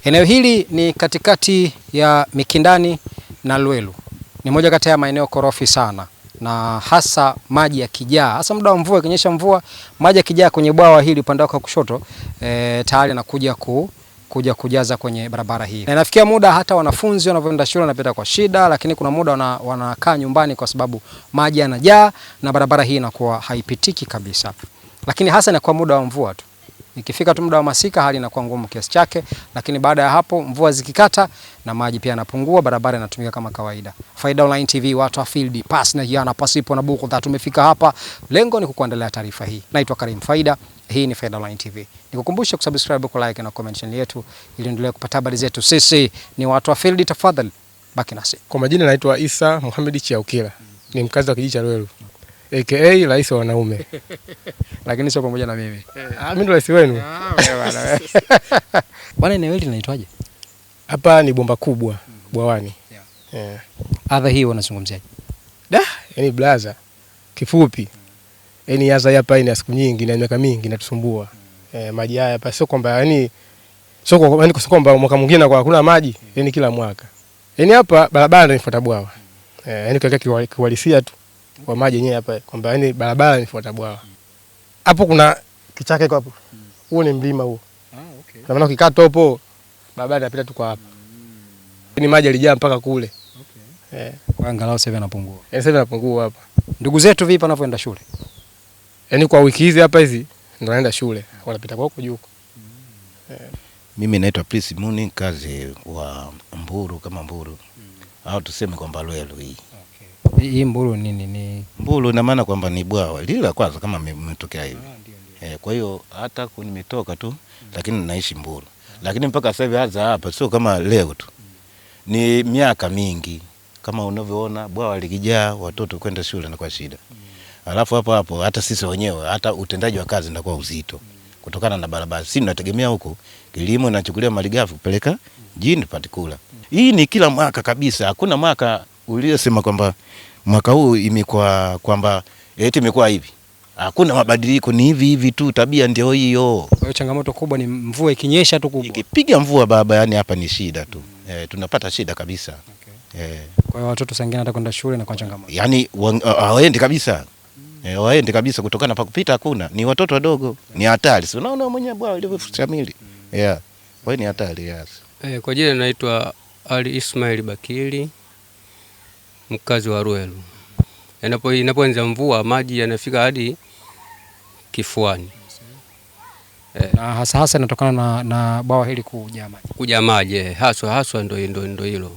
Eneo hili ni katikati ya Mikindani na Lwelu. Ni moja kati ya maeneo korofi sana, na hasa maji yakijaa, hasa muda wa mvua, ikinyesha mvua, maji yakijaa kwenye bwawa hili upande wako wa kushoto, tayari anakuja kuja kujaza kwenye barabara hii. Na inafikia muda hata wanafunzi wanavyoenda shule wanapita kwa shida, lakini kuna muda wanakaa nyumbani kwa sababu maji yanajaa na barabara hii inakuwa haipitiki kabisa. Lakini hasa inakuwa muda wa mvua tu. Ikifika tu muda wa masika hali inakuwa ngumu kiasi chake, lakini baada ya hapo mvua zikikata na maji pia yanapungua, barabara inatumika kama kawaida. Faida Online TV, watu wa field, pass na hiana pasipo na buku, tumefika hapa. Lengo ni kukuandalia taarifa hii. Naitwa Karim Faida, hii ni Faida Online TV. Nikukumbusha kusubscribe, ku like na comment channel yetu ili endelee kupata habari zetu. Sisi ni watu wa field, tafadhali baki nasi. Kwa majina naitwa Isa Mohamed Chiaukila. Ni mkazi wa kijiji cha Lwelu, aka rais wa wanaume. Lakini sio pamoja na mimi. Mimi ndo rais wenu. Bwana, eneo hili linaitwaje? Hapa ni bomba kubwa, bwawani. Adha hii wanazungumziaje? Yaani blaza kifupi. Yaani adha hapa ina siku nyingi na miaka mingi inatusumbua. Maji haya hapa sio kwamba sio kwamba mwaka mwingine kwa hakuna maji, yaani kila mwaka. Yaani hapa barabara ndio inafuata bwawa. Yaani kwa kiwalisia tu kwa maji yenyewe hapa kwamba yaani barabara inafuata bwawa. Hapo kuna kichaka iko hapo. Huo ni mlima huo. Okay. Na maana ukikata hapo barabara inapita tu kwa hapa. Ni maji yalijaa mpaka kule. Okay. Angalau sasa yanapungua. Sasa yanapungua hapa. Ndugu zetu vipi wanapoenda shule? Yaani kwa wiki hizi hapa hizi ndio wanaenda shule. Wanapita kwa huko juu. Mimi naitwa Prince Muni, kazi wa Mburu kama Mburu. Au tuseme kwamba Lwelu hii. Okay. Hii Mburu nini ni? Mburu ina maana kwamba ni bwawa. Lile kwanza kama mmetokea hivi. Kwa hiyo hata nimetoka tu lakini naishi Mburu. Lakini mpaka sasa hivi hata hapa sio kama leo tu. Ni miaka mingi. Kama unavyoona bwawa likijaa watoto kwenda shule na kwa shida. Alafu hapo hata sisi wenyewe hata utendaji wa kazi ndakuwa uzito. Kutokana na barabara. Sisi tunategemea huko kilimo inachukulia malighafi kupeleka jini patikula. Hii ni kila mwaka kabisa. Hakuna mwaka uliosema kwamba mwaka huu imekuwa kwamba eti imekuwa hivi. Hakuna mabadiliko, ni hivi tu, tabia ndio hiyo. Kwa hiyo changamoto kubwa ni mvua ikinyesha tu kubwa. Ikipiga mvua baba, yani hapa ni shida tu. Tunapata shida kabisa. Okay. Kwa hiyo watoto sangine hata kwenda shule na kwa changamoto. Yaani hawaendi kabisa. Hawaendi kabisa kutokana pa kupita hakuna. Ni watoto wadogo, ni hatari. Si unaona mwenyewe bwana ilivyofutamili. Kwa hiyo ni hatari yes. Kwa jina naitwa Ali Ismail Bakili, mkazi wa Lwelu. Inapoanza mvua maji yanafika hadi kifuani. Na hasa inatokana na bwawa hili kujaa maji. Kujaa maji, haswa ndio hilo.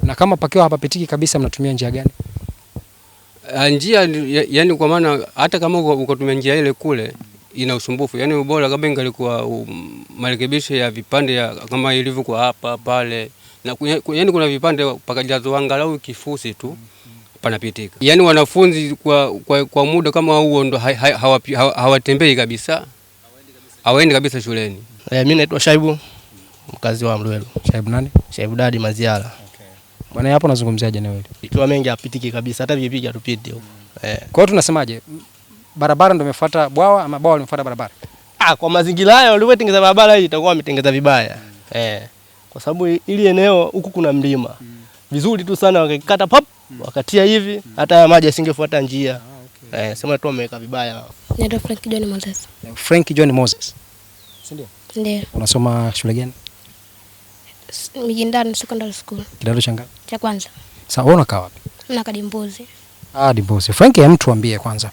Na kama pakiwa hapapitiki kabisa mnatumia njia gani? Njia yani kwa maana hata kama ukatumia njia ile kule ina usumbufu. Yani ubora kama ingalikuwa marekebisho ya vipande kama ilivyokuwa hapa pale. Na yani kuna vipande pakajazo angalau kifusi tu panapitika. Yani wanafunzi kwa muda kama huo ndo hawatembei kabisa. Hawaendi kabisa shuleni. Mimi naitwa Shaibu, mkazi wa Lwelu. Shaibu nani? Shaibu Dadi Maziara. Okay. Bwana hapo nazungumziaje eneo hili? Ikiwa mengi hapitiki kabisa, hata vipiga hatupiti huko. Kwa hiyo tunasemaje? Barabara ndio imefuata bwawa ama bwawa limefuata barabara? Kwa mazingira haya walivyotengeneza barabara hii itakuwa wametengeza vibaya. Kwa sababu ili eneo huku kuna mlima. Vizuri tu sana wakikata pop wakatia hivi hata maji yasingefuata njia. Sema tu wameweka vibaya. Naitwa Frank John Moses. Frank John Moses. Ndio? Ndio. Unasoma shule gani? Mikindani Secondary School. Kidato cha ngapi? Cha kwanza. Sasa wewe unakaa wapi? Nakaa Dimbozi. Dimbozi. Frank, mtu tuambie kwanza.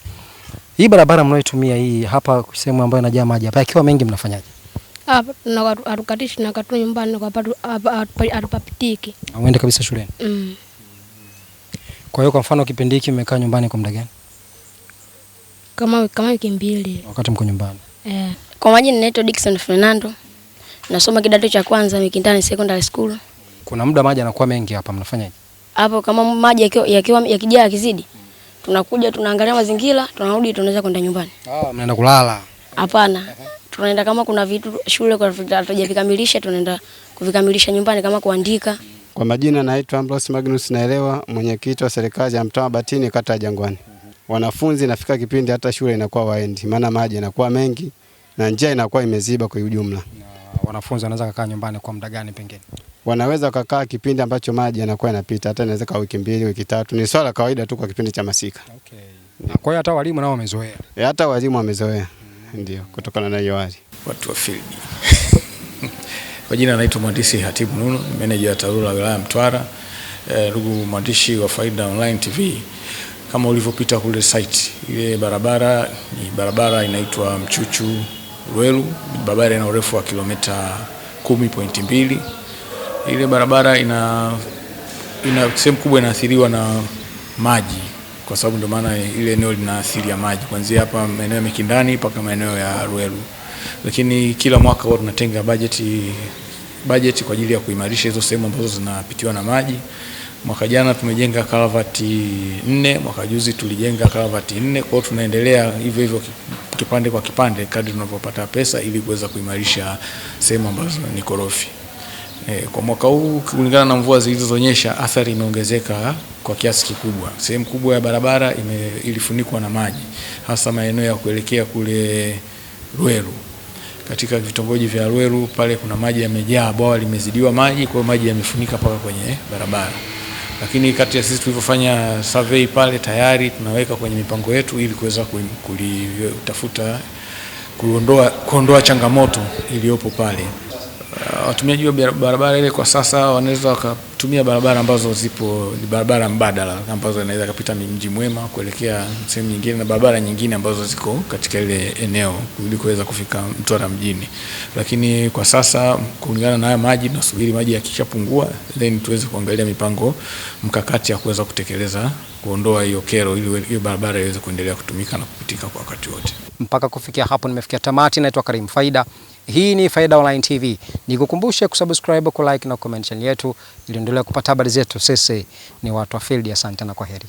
Hii barabara mnayoitumia hii hapa sehemu ambayo inajaa maji hapa ikiwa mengi mnafanyaje? Hapa tunakatishi na katu nyumbani kwa hapapitiki. Uende kabisa shuleni? Kwa hiyo kwa mfano kipindi hiki mmekaa nyumbani kwa muda gani? Kama wiki mbili. Wakati mko nyumbani. Kwa majina naitwa Dickson Fernando. Nasoma kidato cha kwanza Mikindani Secondary School. Kuna muda maji yanakuwa mengi hapa mnafanyaje? Hapo kama maji yakijaa yakizidi, tunakuja tunaangalia mazingira, tunarudi tunaweza kwenda nyumbani. Mnaenda kulala? Hapana. Tunaenda kama kuna vitu shule kwa hatujavikamilisha tunaenda kuvikamilisha nyumbani kama kuandika. Kwa majina naitwa Ambrose Magnus Naelewa, mwenyekiti wa serikali ya mtaa Batini kata ya Jangwani. Wanafunzi nafika kipindi hata shule inakuwa waendi, maana maji yanakuwa mengi na njia inakuwa imeziba kwa ujumla. wanafunzi wanaweza kukaa nyumbani kwa muda gani pengine? Wanaweza kukaa kipindi ambacho maji yanakuwa yanapita, hata inaweza kuwa wiki 2, wiki 3. Ni swala kawaida tu kwa kipindi cha masika. Okay. Kwa hiyo hata walimu nao wamezoea. Hata walimu wamezoea. Ndio, kutokana na hiyo hali. Watu wa field. Kwa jina naitwa Mhandisi Hatibu Nuno, meneja wa TARURA wilaya Mtwara. Ndugu mwandishi wa Faida Online TV, kama ulivyopita kule site, ile barabara ni barabara inaitwa Mchuchu Lwelu, barabara ina urefu wa kilomita 10.2. Ile barabara ina sehemu kubwa inaathiriwa na maji, kwa sababu ndio maana ile eneo lina athiri ya maji kuanzia hapa maeneo ya Mikindani mpaka maeneo ya Lwelu. Lakini kila mwaka huwa tunatenga budget kwa ajili ya kuimarisha hizo sehemu ambazo zinapitiwa na maji. Mwaka jana tumejenga karavati 4, mwaka juzi tulijenga karavati 4. Kwa hiyo tunaendelea hivyo hivyo kipande kwa kipande kadri tunapopata pesa ili kuweza kuimarisha sehemu ambazo ni korofi. Kwa mwaka huu kulingana na mvua zilizonyesha, athari imeongezeka kwa kiasi kikubwa. Sehemu kubwa ya barabara ilifunikwa na maji, hasa maeneo ya kuelekea kule Lwelu. Katika vitongoji vya Lwelu pale kuna maji yamejaa, bwawa limezidiwa maji, kwa hiyo maji yamefunika paka kwenye barabara. Lakini kati ya sisi tulivyofanya survey pale tayari tunaweka kwenye mipango yetu ili kuweza kutafuta kuondoa changamoto iliyopo pale. Watumiaji wa barabara ile kwa sasa wanaweza wakatumia barabara ambazo zipo, ni barabara mbadala ambazo inaweza kupita Mji Mwema kuelekea sehemu nyingine, na barabara nyingine ambazo ziko katika ile eneo ili kuweza kufika Mtwara mjini. Lakini kwa sasa kulingana na haya maji, tunasubiri maji yakishapungua then tuweze kuangalia mipango mkakati ya kuweza kutekeleza kuondoa hiyo kero ili hiyo barabara iweze kuendelea kutumika na kupitika kwa wakati wote. Mpaka kufikia hapo nimefikia tamati. Naitwa Karim Faida. Hii ni Faida Online TV. Nikukumbushe kusubscribe, ku like na comment channel yetu ili endelee kupata habari zetu. Sisi ni watu wa field. Asante na kwaheri.